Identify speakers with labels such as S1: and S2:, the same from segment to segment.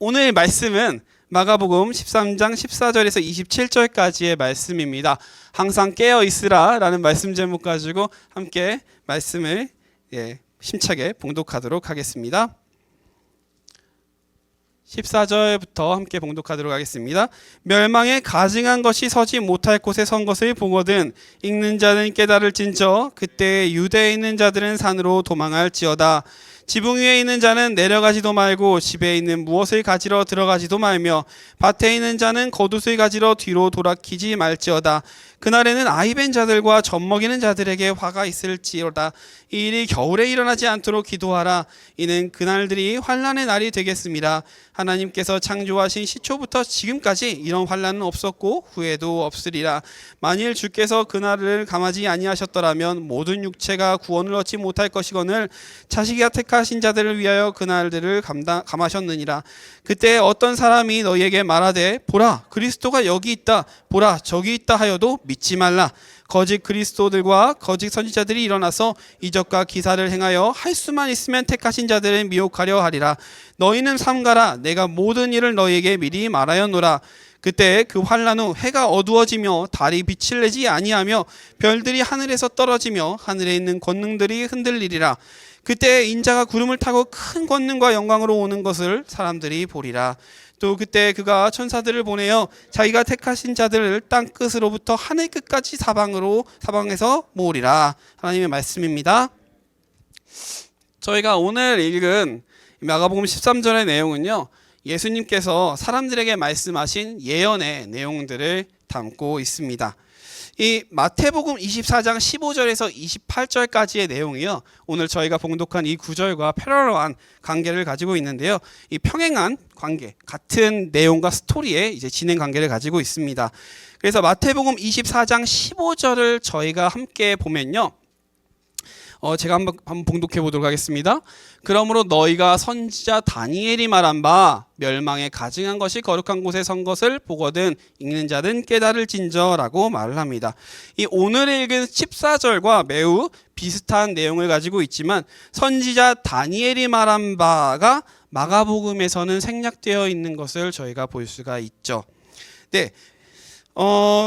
S1: 오늘 말씀은 마가복음 13장 14절에서 27절까지의 말씀입니다. 항상 깨어 있으라 라는 말씀 제목 가지고 함께 말씀을 힘차게 봉독하도록 하겠습니다. 14절부터 함께 봉독하도록 하겠습니다. 멸망에 가증한 것이 서지 못할 곳에 선 것을 보거든 읽는 자는 깨달을진저 그때 유대에 있는 자들은 산으로 도망할지어다. 지붕 위에 있는 자는 내려가지도 말고 집에 있는 무엇을 가지러 들어가지도 말며 밭에 있는 자는 겉옷을 가지러 뒤로 돌아키지 말지어다. 그날에는 아이벤 자들과 젖먹이는 자들에게 화가 있을지어다. 이 일이 겨울에 일어나지 않도록 기도하라. 이는 그날들이 환난의 날이 되겠습니다. 하나님께서 창조하신 시초부터 지금까지 이런 환난은 없었고 후에도 없으리라. 만일 주께서 그날을 감하지 아니하셨더라면 모든 육체가 구원을 얻지 못할 것이거늘 자식이 택하신 자들을 위하여 그날들을 감하셨느니라. 그때 어떤 사람이 너희에게 말하되 보라 그리스도가 여기 있다 보라 저기 있다 하여도 믿지 말라. 거짓 그리스도들과 거짓 선지자들이 일어나서 이적과 기사를 행하여 할 수만 있으면 택하신 자들을 미혹하려 하리라. 너희는 삼가라. 내가 모든 일을 너희에게 미리 말하였노라. 그때 그 환난 후 해가 어두워지며 달이 빛을 내지 아니하며 별들이 하늘에서 떨어지며 하늘에 있는 권능들이 흔들리리라. 그때 인자가 구름을 타고 큰 권능과 영광으로 오는 것을 사람들이 보리라. 또 그때 그가 천사들을 보내어 자기가 택하신 자들을 땅 끝으로부터 하늘 끝까지 사방에서 모으리라. 하나님의 말씀입니다. 저희가 오늘 읽은 마가복음 13절의 내용은요, 예수님께서 사람들에게 말씀하신 예언의 내용들을 담고 있습니다. 이 마태복음 24장 15절에서 28절까지의 내용이요, 오늘 저희가 봉독한 이 구절과 패러럴한 관계를 가지고 있는데요, 이 평행한 관계, 같은 내용과 스토리의 이제 진행 관계를 가지고 있습니다. 그래서 마태복음 24장 15절을 저희가 함께 보면요, 제가 한번 봉독해 보도록 하겠습니다. 그러므로 너희가 선지자 다니엘이 말한 바 멸망에 가증한 것이 거룩한 곳에 선 것을 보거든 읽는 자는 깨달을진저라고 말을 합니다. 이 오늘 읽은 14절과 매우 비슷한 내용을 가지고 있지만 선지자 다니엘이 말한 바가 마가복음에서는 생략되어 있는 것을 저희가 볼 수가 있죠. 네,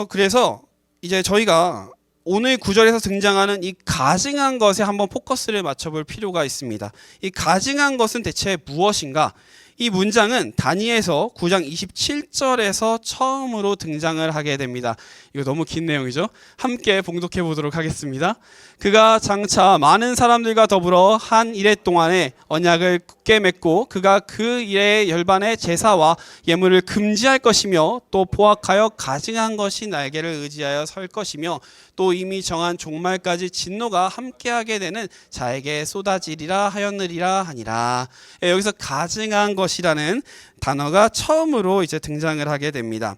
S1: 그래서 이제 저희가 오늘 구절에서 등장하는 이 가증한 것에 한번 포커스를 맞춰볼 필요가 있습니다. 이 가증한 것은 대체 무엇인가? 이 문장은 다니엘서 9장 27절에서 처음으로 등장을 하게 됩니다. 이거 너무 긴 내용이죠? 함께 봉독해 보도록 하겠습니다. 그가 장차 많은 사람들과 더불어 한 이래 동안에 언약을 굳게 맺고 그가 그 일의 열반의 제사와 예물을 금지할 것이며 또 포악하여 가증한 것이 날개를 의지하여 설 것이며 또 이미 정한 종말까지 진노가 함께하게 되는 자에게 쏟아지리라 하였느니라 하니라. 여기서 가증한 것이라는 단어가 처음으로 이제 등장을 하게 됩니다.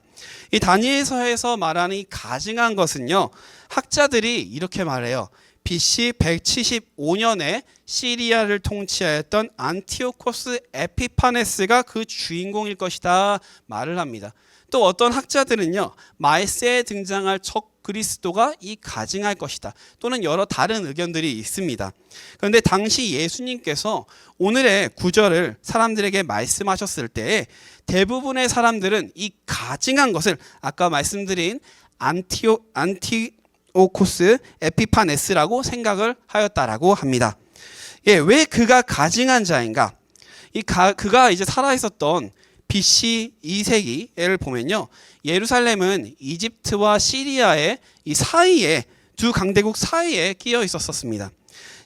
S1: 이 다니엘서에서 말하는 이 가증한 것은요, 학자들이 이렇게 말해요. BC 175년에 시리아를 통치하였던 안티오코스 에피파네스가 그 주인공일 것이다 말을 합니다. 또 어떤 학자들은요, 말세에 등장할 적 그리스도가 이 가증할 것이다 또는 여러 다른 의견들이 있습니다. 그런데 당시 예수님께서 오늘의 구절을 사람들에게 말씀하셨을 때 대부분의 사람들은 이 가증한 것을 아까 말씀드린 안티오코스 에피파네스라고 생각을 하였다라고 합니다. 왜 그가 가증한 자인가? 그가 이제 살아있었던 BC 2세기를 보면요, 예루살렘은 이집트와 시리아의 이 사이에, 두 강대국 사이에 끼어 있었습니다.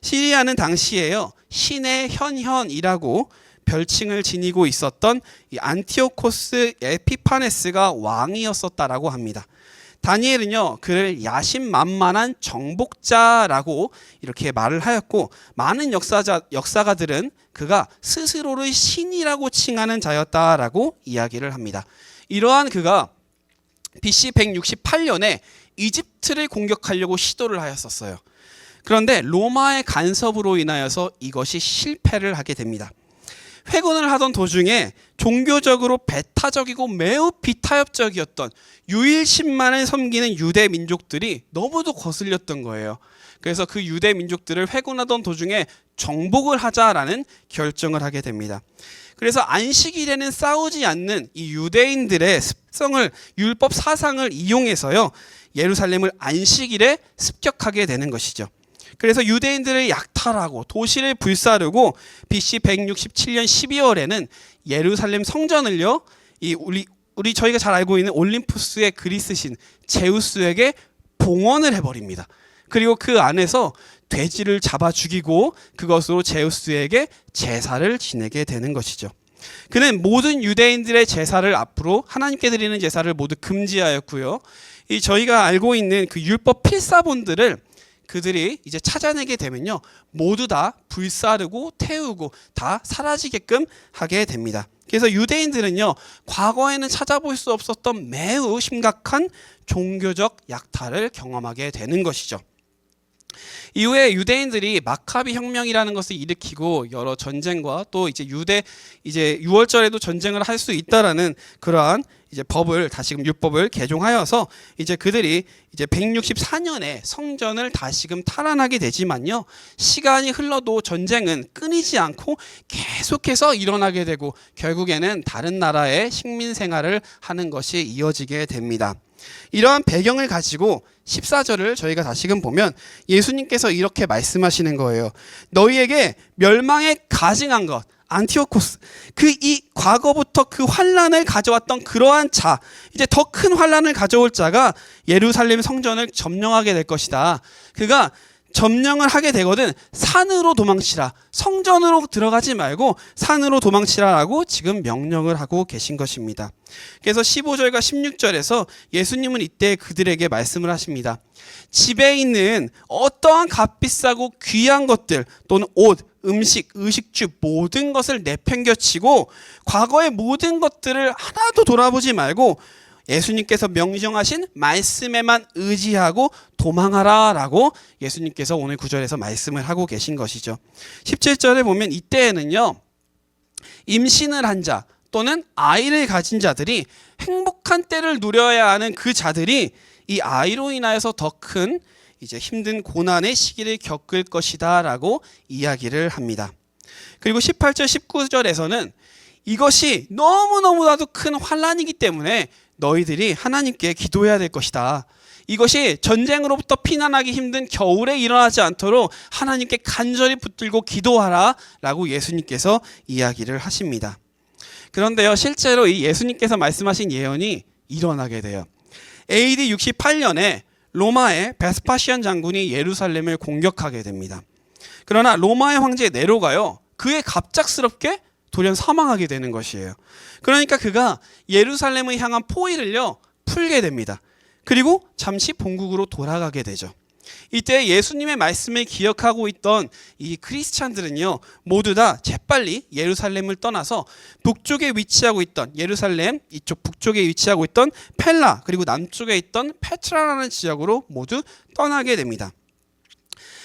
S1: 시리아는 당시에요, 신의 현현이라고 별칭을 지니고 있었던 이 안티오코스 에피파네스가 왕이었었다라고 합니다. 다니엘은요, 그를 야심만만한 정복자라고 이렇게 말을 하였고, 많은 역사가들은 그가 스스로를 신이라고 칭하는 자였다라고 이야기를 합니다. 이러한 그가 BC 168년에 이집트를 공격하려고 시도를 하였었어요. 그런데 로마의 간섭으로 인하여서 이것이 실패를 하게 됩니다. 회군을 하던 도중에 종교적으로 배타적이고 매우 비타협적이었던 유일신만을 섬기는 유대 민족들이 너무도 거슬렸던 거예요. 그래서 그 유대 민족들을 회군하던 도중에 정복을 하자라는 결정을 하게 됩니다. 그래서 안식일에는 싸우지 않는 이 유대인들의 습성을, 율법 사상을 이용해서요, 예루살렘을 안식일에 습격하게 되는 것이죠. 그래서 유대인들을 약탈하고 도시를 불사르고 BC 167년 12월에는 예루살렘 성전을요, 우리 저희가 잘 알고 있는 올림푸스의 그리스 신 제우스에게 봉헌을 해버립니다. 그리고 그 안에서 돼지를 잡아 죽이고 그것으로 제우스에게 제사를 지내게 되는 것이죠. 그는 모든 유대인들의 제사를 앞으로 하나님께 드리는 제사를 모두 금지하였고요. 이 저희가 알고 있는 그 율법 필사본들을 그들이 이제 찾아내게 되면요, 모두 다 불사르고 태우고 다 사라지게끔 하게 됩니다. 그래서 유대인들은요, 과거에는 찾아볼 수 없었던 매우 심각한 종교적 약탈을 경험하게 되는 것이죠. 이후에 유대인들이 마카비 혁명이라는 것을 일으키고 여러 전쟁과 또 이제 이제 6월절에도 전쟁을 할 수 있다라는 그러한 이제 법을, 다시금 율법을 개종하여서 이제 그들이 이제 164년에 성전을 다시금 탈환하게 되지만요, 시간이 흘러도 전쟁은 끊이지 않고 계속해서 일어나게 되고 결국에는 다른 나라의 식민 생활을 하는 것이 이어지게 됩니다. 이러한 배경을 가지고 14절을 저희가 다시금 보면 예수님께서 이렇게 말씀하시는 거예요. 너희에게 멸망에 가증한 것, 안티오코스, 이 과거부터 그 환란을 가져왔던 그러한 자, 이제 더 큰 환란을 가져올 자가 예루살렘 성전을 점령하게 될 것이다. 그가 점령을 하게 되거든 산으로 도망치라, 성전으로 들어가지 말고 산으로 도망치라라고 지금 명령을 하고 계신 것입니다. 그래서 15절과 16절에서 예수님은 이때 그들에게 말씀을 하십니다. 집에 있는 어떠한 값비싸고 귀한 것들 또는 옷, 음식, 의식주 모든 것을 내팽겨치고 과거의 모든 것들을 하나도 돌아보지 말고 예수님께서 명령하신 말씀에만 의지하고 도망하라 라고 예수님께서 오늘 9절에서 말씀을 하고 계신 것이죠. 17절에 보면 이때에는요, 임신을 한 자 또는 아이를 가진 자들이 행복한 때를 누려야 하는 그 자들이 이 아이로 인하여서 더 큰 이제 힘든 고난의 시기를 겪을 것이다 라고 이야기를 합니다. 그리고 18절 19절에서는 이것이 너무너무나도 큰 환란이기 때문에 너희들이 하나님께 기도해야 될 것이다. 이것이 전쟁으로부터 피난하기 힘든 겨울에 일어나지 않도록 하나님께 간절히 붙들고 기도하라 라고 예수님께서 이야기를 하십니다. 그런데요, 실제로 이 예수님께서 말씀하신 예언이 일어나게 돼요. AD 68년에 로마의 베스파시안 장군이 예루살렘을 공격하게 됩니다. 그러나 로마의 황제 네로가요, 그의 갑작스럽게 돌연 사망하게 되는 것이에요. 그러니까 그가 예루살렘을 향한 포위를요 풀게 됩니다. 그리고 잠시 본국으로 돌아가게 되죠. 이때 예수님의 말씀을 기억하고 있던 이 크리스찬들은요, 모두 다 재빨리 예루살렘을 떠나서 북쪽에 위치하고 있던 예루살렘 이쪽 북쪽에 위치하고 있던 펠라, 그리고 남쪽에 있던 페트라라는 지역으로 모두 떠나게 됩니다.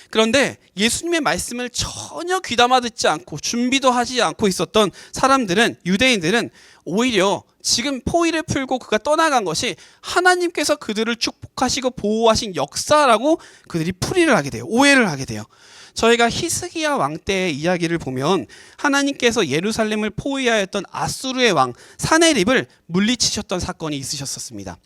S1: 그런데 예수님의 말씀을 전혀 귀담아 듣지 않고 준비도 하지 않고 있었던 사람들은, 유대인들은 오히려 지금 포위를 풀고 그가 떠나간 것이 하나님께서 그들을 축복하시고 보호하신 역사라고 그들이 풀이를 하게 돼요. 오해를 하게 돼요. 저희가 히스기야 왕 때의 이야기를 보면 하나님께서 예루살렘을 포위하였던 아수르의 왕 사네립을 물리치셨던 사건이 있으셨습니다.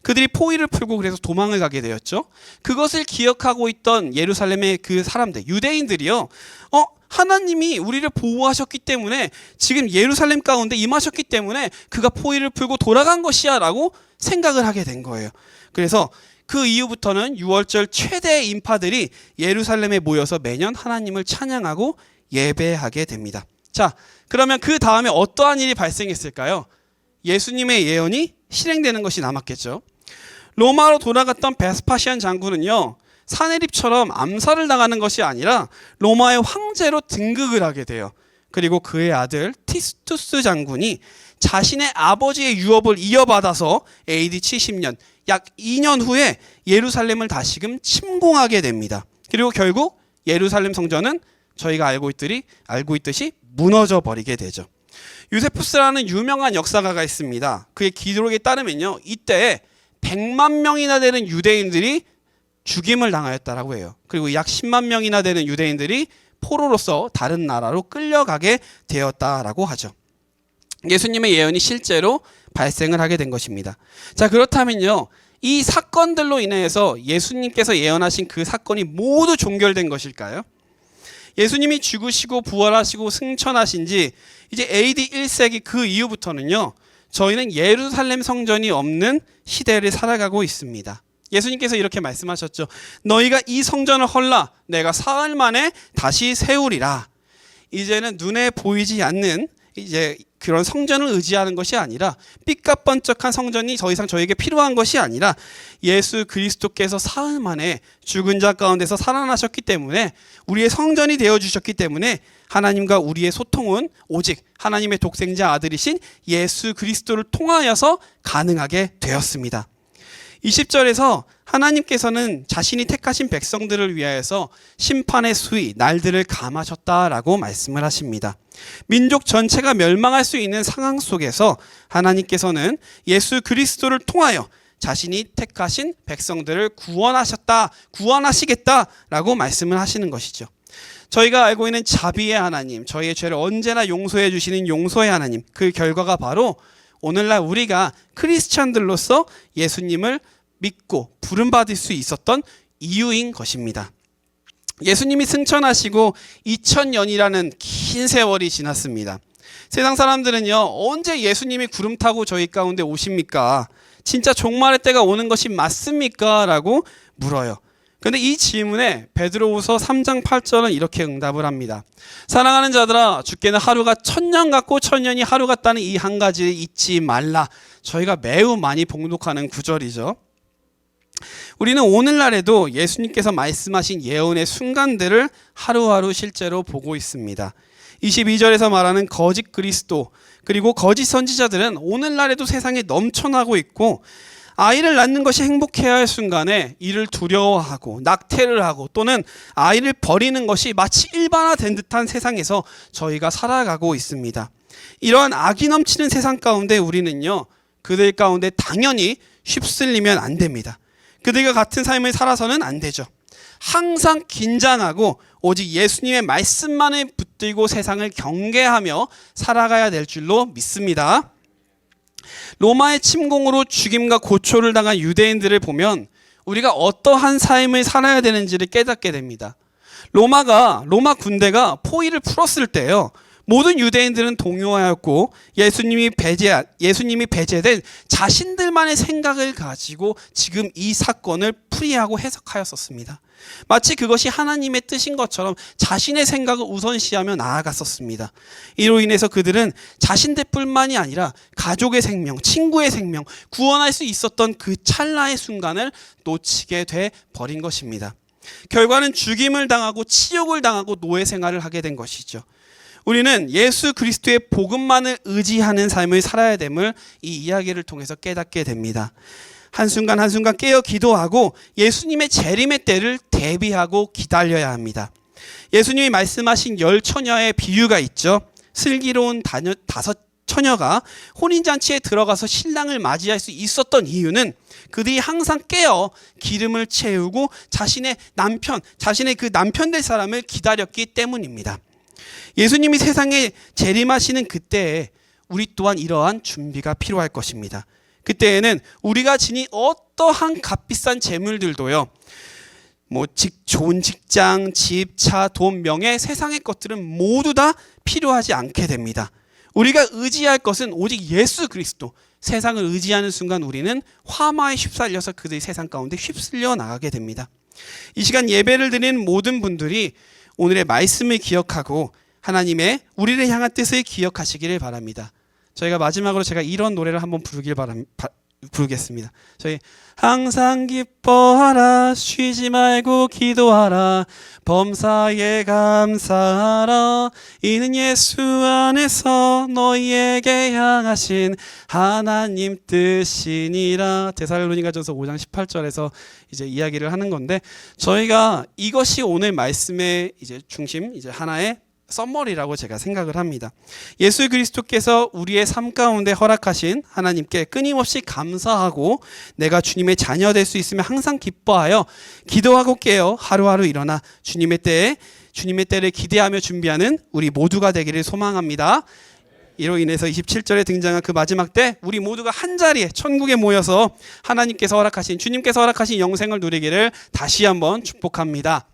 S1: 그들이 포위를 풀고 그래서 도망을 가게 되었죠. 그것을 기억하고 있던 예루살렘의 그 사람들, 유대인들이요, 하나님이 우리를 보호하셨기 때문에 지금 예루살렘 가운데 임하셨기 때문에 그가 포위를 풀고 돌아간 것이야 라고 생각을 하게 된 거예요. 그래서 그 이후부터는 6월절 최대의 인파들이 예루살렘에 모여서 매년 하나님을 찬양하고 예배하게 됩니다. 자, 그러면 그 다음에 어떠한 일이 발생했을까요? 예수님의 예언이 실행되는 것이 남았겠죠. 로마로 돌아갔던 베스파시안 장군은요, 사네립처럼 암살을 당하는 것이 아니라 로마의 황제로 등극을 하게 돼요. 그리고 그의 아들 티투스 장군이 자신의 아버지의 유업을 이어받아서 AD 70년, 약 2년 후에 예루살렘을 다시금 침공하게 됩니다. 그리고 결국 예루살렘 성전은 저희가 알고 있듯이 무너져 버리게 되죠. 유세푸스라는 유명한 역사가가 있습니다. 그의 기록에 따르면요, 이때 100만 명이나 되는 유대인들이 죽임을 당하였다라고 해요. 그리고 약 10만 명이나 되는 유대인들이 포로로서 다른 나라로 끌려가게 되었다라고 하죠. 예수님의 예언이 실제로 발생을 하게 된 것입니다. 자, 그렇다면요, 이 사건들로 인해서 예수님께서 예언하신 그 사건이 모두 종결된 것일까요? 예수님이 죽으시고 부활하시고 승천하신 지 이제 AD 1세기 그 이후부터는요, 저희는 예루살렘 성전이 없는 시대를 살아가고 있습니다. 예수님께서 이렇게 말씀하셨죠. 너희가 이 성전을 헐라 내가 사흘 만에 다시 세우리라. 이제는 눈에 보이지 않는 이제 그런 성전을 의지하는 것이 아니라, 삐까번쩍한 성전이 더 이상 저에게 필요한 것이 아니라, 예수 그리스도께서 사흘 만에 죽은 자 가운데서 살아나셨기 때문에, 우리의 성전이 되어주셨기 때문에 하나님과 우리의 소통은 오직 하나님의 독생자 아들이신 예수 그리스도를 통하여서 가능하게 되었습니다. 20절에서 하나님께서는 자신이 택하신 백성들을 위하여서 심판의 수위, 날들을 감하셨다라고 말씀을 하십니다. 민족 전체가 멸망할 수 있는 상황 속에서 하나님께서는 예수 그리스도를 통하여 자신이 택하신 백성들을 구원하시겠다라고 말씀을 하시는 것이죠. 저희가 알고 있는 자비의 하나님, 저희의 죄를 언제나 용서해 주시는 용서의 하나님, 그 결과가 바로 오늘날 우리가 크리스찬들로서 예수님을 믿고 부름받을 수 있었던 이유인 것입니다. 예수님이 승천하시고 2000년이라는 긴 세월이 지났습니다. 세상 사람들은요, 언제 예수님이 구름 타고 저희 가운데 오십니까? 진짜 종말의 때가 오는 것이 맞습니까? 라고 물어요. 그런데 이 질문에 베드로후서 3장 8절은 이렇게 응답을 합니다. 사랑하는 자들아, 주께는 하루가 1000년 같고 1000년이 하루 같다는 이 한 가지를 잊지 말라. 저희가 매우 많이 봉독하는 구절이죠. 우리는 오늘날에도 예수님께서 말씀하신 예언의 순간들을 하루하루 실제로 보고 있습니다. 22절에서 말하는 거짓 그리스도, 그리고 거짓 선지자들은 오늘날에도 세상에 넘쳐나고 있고, 아이를 낳는 것이 행복해야 할 순간에 이를 두려워하고 낙태를 하고 또는 아이를 버리는 것이 마치 일반화된 듯한 세상에서 저희가 살아가고 있습니다. 이러한 악이 넘치는 세상 가운데 우리는요, 그들 가운데 당연히 휩쓸리면 안 됩니다. 그들과 같은 삶을 살아서는 안 되죠. 항상 긴장하고 오직 예수님의 말씀만을 붙들고 세상을 경계하며 살아가야 될 줄로 믿습니다. 로마의 침공으로 죽임과 고초를 당한 유대인들을 보면 우리가 어떠한 삶을 살아야 되는지를 깨닫게 됩니다. 로마 군대가 포위를 풀었을 때요, 모든 유대인들은 동요하였고 예수님이 배제된 자신들만의 생각을 가지고 지금 이 사건을 풀이하고 해석하였었습니다. 마치 그것이 하나님의 뜻인 것처럼 자신의 생각을 우선시하며 나아갔었습니다. 이로 인해서 그들은 자신들뿐만이 아니라 가족의 생명, 친구의 생명, 구원할 수 있었던 그 찰나의 순간을 놓치게 돼 버린 것입니다. 결과는 죽임을 당하고 치욕을 당하고 노예 생활을 하게 된 것이죠. 우리는 예수 그리스도의 복음만을 의지하는 삶을 살아야 됨을 이 이야기를 통해서 깨닫게 됩니다. 한순간 한순간 깨어 기도하고 예수님의 재림의 때를 대비하고 기다려야 합니다. 예수님이 말씀하신 10처녀의 비유가 있죠. 슬기로운 5처녀가 혼인잔치에 들어가서 신랑을 맞이할 수 있었던 이유는 그들이 항상 깨어 기름을 채우고 자신의 그 남편 될 사람을 기다렸기 때문입니다. 예수님이 세상에 재림하시는 그때에 우리 또한 이러한 준비가 필요할 것입니다. 그때에는 우리가 지닌 어떠한 값비싼 재물들도요, 좋은 직장, 집, 차, 돈, 명예, 세상의 것들은 모두 다 필요하지 않게 됩니다. 우리가 의지할 것은 오직 예수 그리스도. 세상을 의지하는 순간 우리는 화마에 휩쓸려서 그들의 세상 가운데 휩쓸려 나가게 됩니다. 이 시간 예배를 드리는 모든 분들이 오늘의 말씀을 기억하고 하나님의 우리를 향한 뜻을 기억하시기를 바랍니다. 저희가 마지막으로 제가 이런 노래를 한번 부르겠습니다. 저희 항상 기뻐하라, 쉬지 말고 기도하라, 범사에 감사하라, 이는 예수 안에서 너희에게 향하신 하나님 뜻이니라. 데살로니가전서 5장 18절에서 이제 이야기를 하는 건데, 저희가 이것이 오늘 말씀의 이제 중심, 이제 하나의 썸머리라고 제가 생각을 합니다. 예수 그리스도께서 우리의 삶 가운데 허락하신 하나님께 끊임없이 감사하고 내가 주님의 자녀 될 수 있으면 항상 기뻐하여 기도하고 깨어 하루하루 일어나 주님의 때를 기대하며 준비하는 우리 모두가 되기를 소망합니다. 이로 인해서 27절에 등장한 그 마지막 때 우리 모두가 한 자리에 천국에 모여서 하나님께서 허락하신, 주님께서 허락하신 영생을 누리기를 다시 한번 축복합니다.